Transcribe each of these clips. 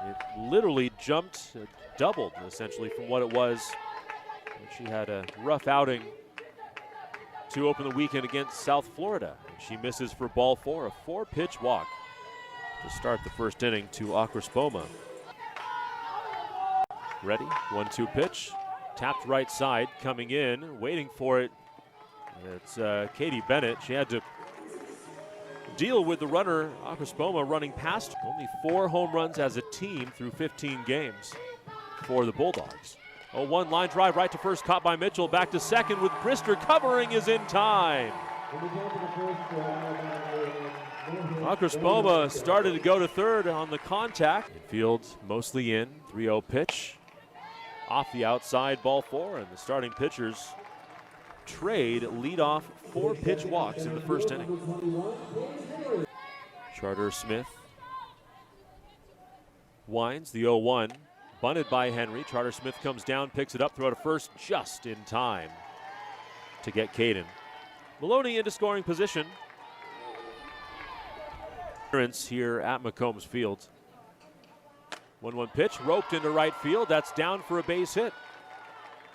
It literally jumped, doubled essentially from what it was. She had a rough outing to open the weekend against South Florida. She misses for ball 4, a 4-pitch walk to start the first inning to Akrospoma. Ready, 1-2 pitch, tapped right side, coming in, waiting for it. It's Katie Bennett. She had to deal with the runner, Akrospoma, running past. Only 4 home runs as a team through 15 games for the Bulldogs. 0-1 line drive right to first, caught by Mitchell. Back to second with Brister covering, is in time. Akrospoma started to go to third on the contact. Infield mostly in, 3-0 pitch. Off the outside, ball 4, and the starting pitchers trade leadoff 4-pitch walks in the first inning. Charter Smith winds the 0-1, bunted by Henry. Charter Smith comes down, picks it up, throw to first just in time to get Caden. Maloney into scoring position. Here at McCombs Field. 1-1 pitch, roped into right field. That's down for a base hit.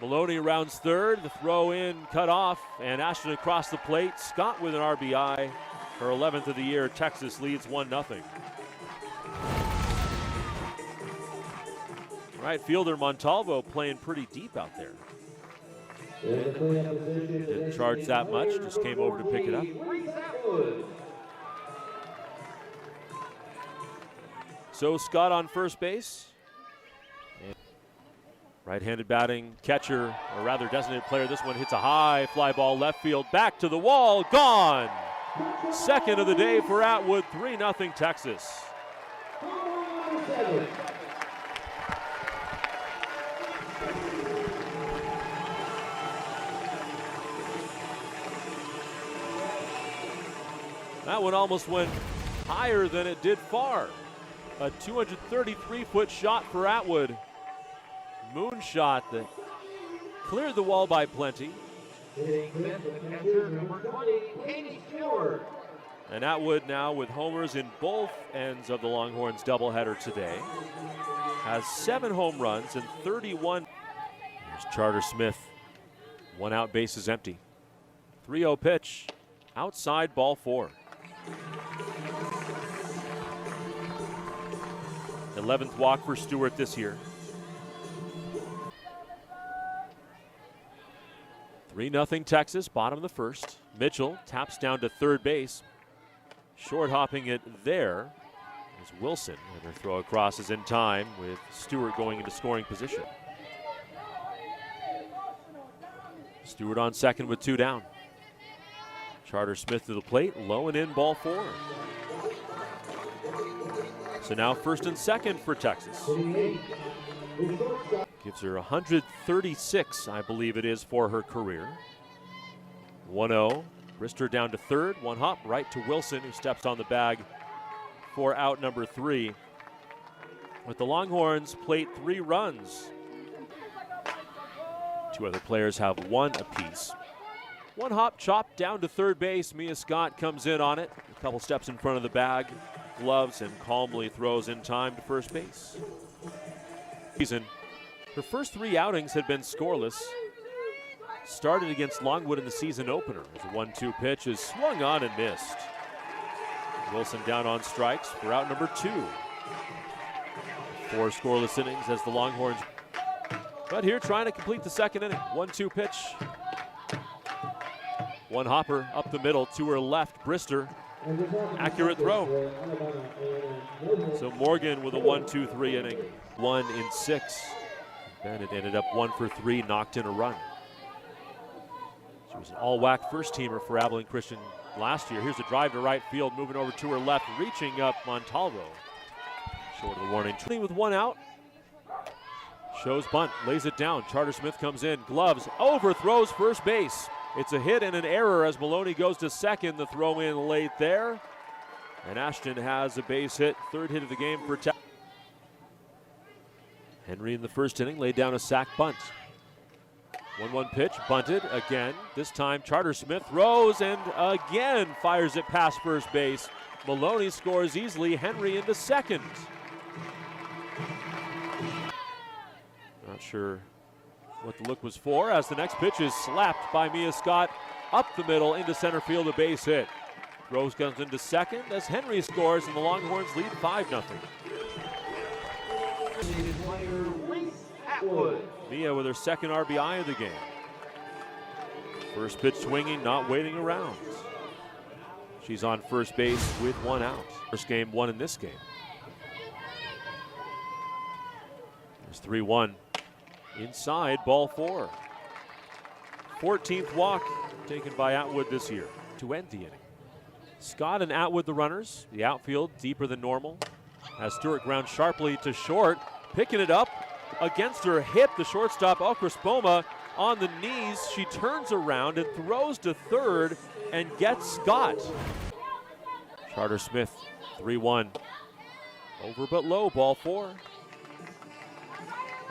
Maloney rounds third, the throw in, cut off, and Ashton across the plate. Scott with an RBI. Her 11th of the year. Texas leads 1-0. Right fielder Montalvo playing pretty deep out there. Didn't charge that much, just came over to pick it up. So Scott on first base. Right-handed batting catcher, or rather designated player. This one hits a high fly ball left field, back to the wall, gone. Second of the day for Atwood, 3-0 Texas. That one almost went higher than it did far. A 233-foot shot for Atwood. Moonshot that cleared the wall by plenty. And Atwood now with homers in both ends of the Longhorns doubleheader today. Has 7 home runs and 31. Here's Charter Smith. 1 out, bases empty. 3-0 pitch. Outside, ball 4. 11th walk for Stewart this year. 3-0 Texas, bottom of the first. Mitchell taps down to third base. Short hopping it there is Wilson, and her throw across is in time with Stewart going into scoring position. Stewart on second with 2 down. Charter Smith to the plate, low and in, ball 4. So now first and second for Texas. Gives her 136, I believe it is, for her career. 1-0. Brister down to third. 1 hop right to Wilson, who steps on the bag for out number 3. With the Longhorns plate 3 runs. 2 other players have 1 apiece. 1 hop chop down to third base. Mia Scott comes in on it. A couple steps in front of the bag. Gloves and calmly throws in time to first base. Her first 3 outings had been scoreless. Started against Longwood in the season opener as a 1-2 pitch is swung on and missed. Wilson down on strikes for out number 2. 4 scoreless innings as the Longhorns. But here trying to complete the second inning. 1-2 pitch. 1 hopper up the middle to her left. Brister. Accurate throw. So Morgan with a 1-2-3 inning. 1 in 6. Bennett ended up 1 for 3, knocked in a run. She was an all-whack first-teamer for Abilene Christian last year. Here's a drive to right field, moving over to her left, reaching up Montalvo. Short of the warning. With 1 out. Shows bunt, lays it down. Charter Smith comes in, gloves, overthrows first base. It's a hit and an error as Maloney goes to second. The throw in late there. And Ashton has a base hit, 3rd hit of the game for Texas. Henry in the first inning laid down a sac bunt. 1-1 pitch, bunted again. This time Charter Smith throws and again fires it past first base. Maloney scores easily. Henry into second. sure what the look was for, as the next pitch is slapped by Mia Scott up the middle into center field, a base hit. Rose comes into second as Henry scores, and the Longhorns lead 5-0. Mia with her second RBI of the game. First pitch swinging, not waiting around. She's on first base with one out. First game won in this game. There's 3-1. Inside, ball 4. 14th walk taken by Atwood this year to end the inning. Scott and Atwood the runners. The outfield deeper than normal. As Stewart grounds sharply to short. Picking it up against her hip, the shortstop Okrospoma on the knees. She turns around and throws to third and gets Scott. Charter Smith, 3-1. Over but low, ball 4.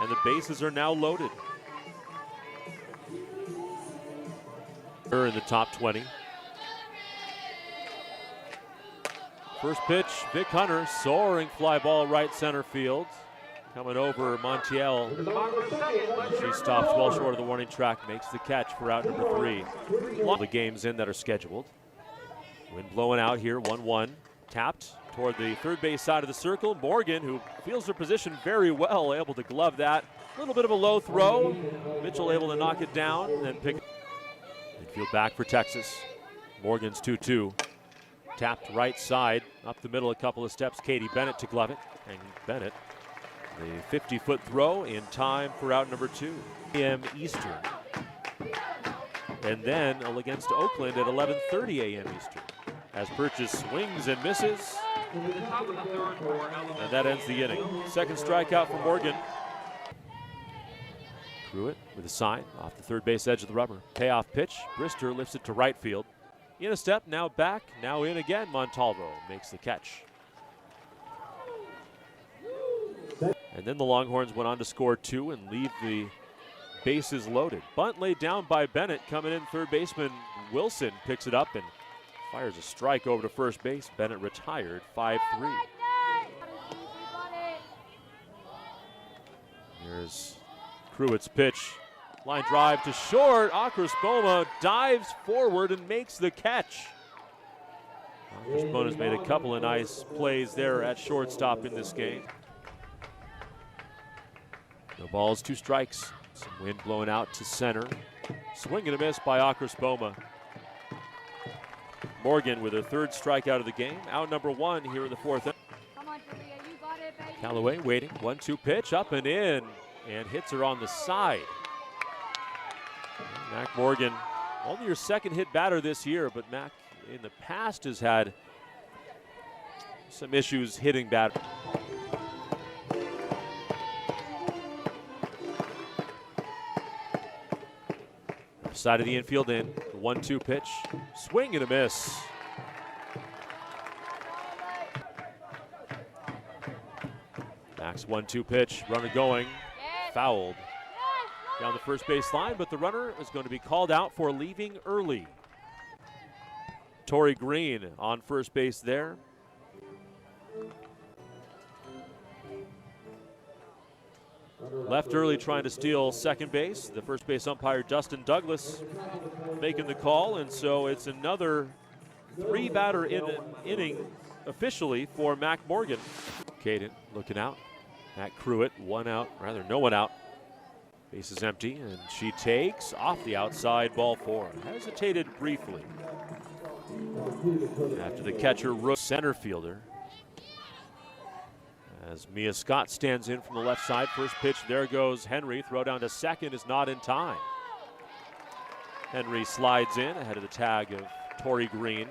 And the bases are now loaded. Her in the top 20. First pitch, Vic Hunter, soaring fly ball right center field. Coming over Montiel. She stops well short of the warning track, makes the catch for out number 3. The games in that are scheduled. Wind blowing out here, 1-1. Tapped toward the third base side of the circle. Morgan, who feels her position very well, able to glove that. A little bit of a low throw. Mitchell able to knock it down and then pick it. Midfield back for Texas. Morgan's 2-2. Tapped right side, up the middle a couple of steps. Katie Bennett to glove it. And Bennett, the 50-foot throw in time for out number 2. a.m. Eastern. And then against Oakland at 11:30 a.m. Eastern. As Purchase swings and misses. And that ends the inning. Second strikeout for Morgan. Pruitt with a sign off the third base edge of the rubber. Payoff pitch. Brister lifts it to right field. In a step, now back, now in again. Montalvo makes the catch. And then the Longhorns went on to score 2 and leave the bases loaded. Bunt laid down by Bennett. Coming in, third baseman Wilson picks it up and fires a strike over to first base. Bennett retired, 5-3. Here's Pruitt's pitch. Line drive to short. Okrospoma dives forward and makes the catch. Okrospoma has made a couple of nice plays there at shortstop in this game. No balls, 2 strikes. Some wind blowing out to center. Swing and a miss by Okrospoma. Morgan with her third strikeout of the game. Out number 1 here in the 4th inning. Come on, Julia, you got it, baby. Callaway waiting. 1-2 pitch up and in. And hits her on the side. Mac Morgan, only her second hit batter this year, but Mac in the past has had some issues hitting batter. Side of the infield in, the 1-2 pitch, swing and a miss. Mac's 1-2 pitch, runner going, fouled down the first base line, but the runner is going to be called out for leaving early. Tori Green on first base there. Left early trying to steal second base. The first base umpire, Dustin Douglas, making the call, and so it's another 3-batter inning officially for Mac Morgan. Caden looking out. Matt Pruitt, no one out. Base is empty, and she takes off the outside, ball 4. Hesitated briefly after the catcher, center fielder. As Mia Scott stands in from the left side. First pitch, there goes Henry. Throw down to second is not in time. Henry slides in ahead of the tag of Tori Green.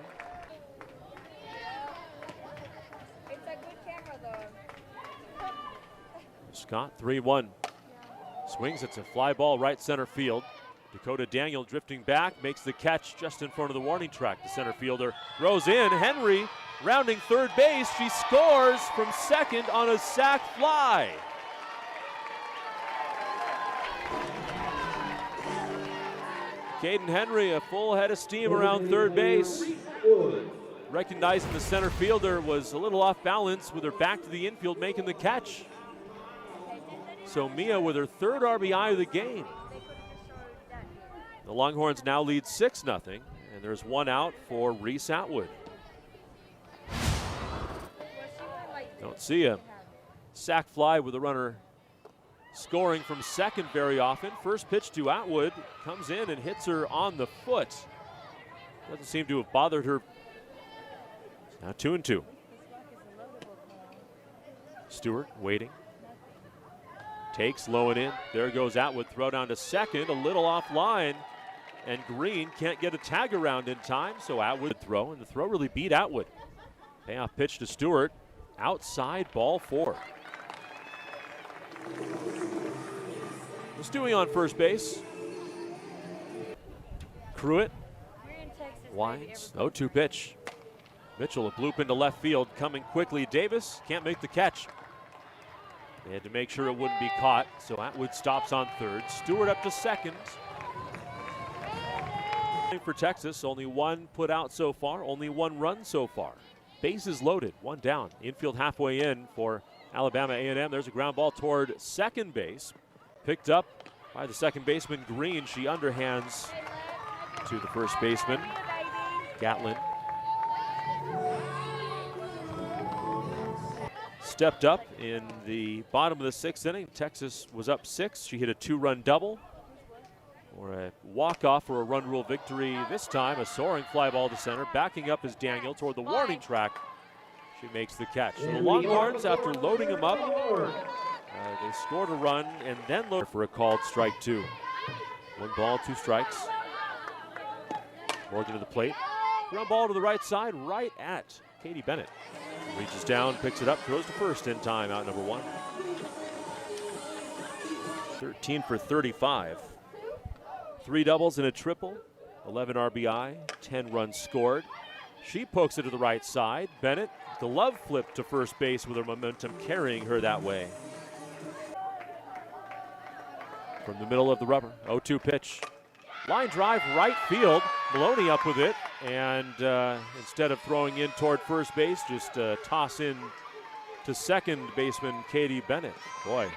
It's a good camera, though. Scott, 3-1. Swings, it's a fly ball right center field. Dakota Daniel drifting back, makes the catch just in front of the warning track. The center fielder throws in. Henry rounding third base. She scores from second on a sac fly. Caden Henry, a full head of steam around third base. Recognizing the center fielder was a little off balance with her back to the infield, making the catch. So Mia with her third RBI of the game. The Longhorns now lead 6-0, and there's one out for Reese Atwood. Don't see a sac fly with a runner scoring from second very often. First pitch to Atwood comes in and hits her on the foot. Doesn't seem to have bothered her. Now 2-2. Stewart waiting. Takes low and in. There goes Atwood. Throw down to second. A little offline. And Green can't get a tag around in time. So Atwood throw. And the throw really beat Atwood. Payoff pitch to Stewart. Outside, ball 4. Stewie on first base. Pruitt winds. 0-2 pitch. Mitchell a bloop into left field coming quickly. Davis can't make the catch. They had to make sure it wouldn't be caught, so Atwood stops on third. Stewart up to second. For Texas, only one put out so far, only one run so far. Bases loaded, one down. Infield halfway in for Alabama A&M. There's a ground ball toward second base. Picked up by the second baseman, Green. She underhands to the first baseman, Gatlin. Stepped up in the bottom of the 6th inning. Texas was up 6. She hit a 2-run double. Or a walk-off for a run rule victory. This time, a soaring fly ball to center. Backing up is Daniel toward the warning track. She makes the catch. So the Longhorns, after loading them up, they scored a run and then loaded for a called strike 2. 1 ball, 2 strikes. Morgan to the plate. Ground ball to the right side, right at Katie Bennett. Reaches down, picks it up, throws to first in time, out number 1. 13 for 35. 3 doubles and a triple, 11 RBI, 10 runs scored. She pokes it to the right side. Bennett, the love flip to first base with her momentum carrying her that way. From the middle of the rubber, 0-2 pitch. Line drive, right field. Maloney up with it, and instead of throwing in toward first base, just toss in to second baseman Katie Bennett. Boy.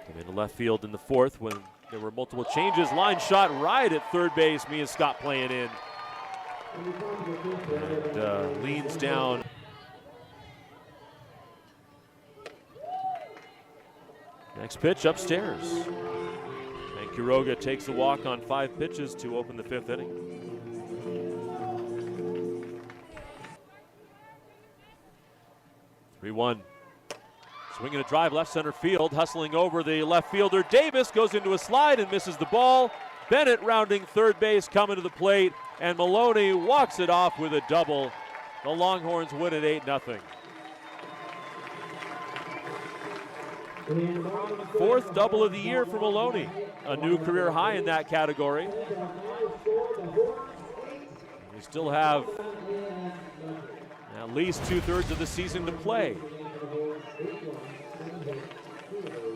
Came into left field in the 4th when there were multiple changes. Line shot right at third base. Mia Scott playing in. And leans down. Next pitch upstairs. And Quiroga takes the walk on 5 pitches to open the 5th inning. Three-one. Swinging a drive left center field, hustling over the left fielder. Davis goes into a slide and misses the ball. Bennett rounding third base, coming to the plate, and Maloney walks it off with a double. The Longhorns win at 8-0. 4th double of the year for Maloney. A new career high in that category. We still have at least 2/3 of the season to play.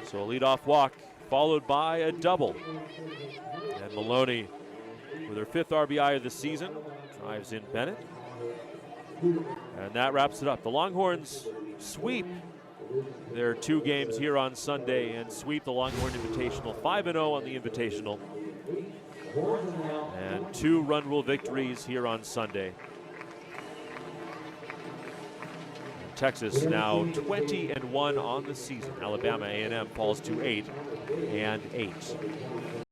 So a leadoff walk followed by a double. And Maloney, with her 5th RBI of the season, drives in Bennett. And that wraps it up. The Longhorns sweep their 2 games here on Sunday and sweep the Longhorn Invitational. 5-0 on the Invitational. And 2 run rule victories here on Sunday. Texas now 20-1 on the season. Alabama A&M falls to 8-8.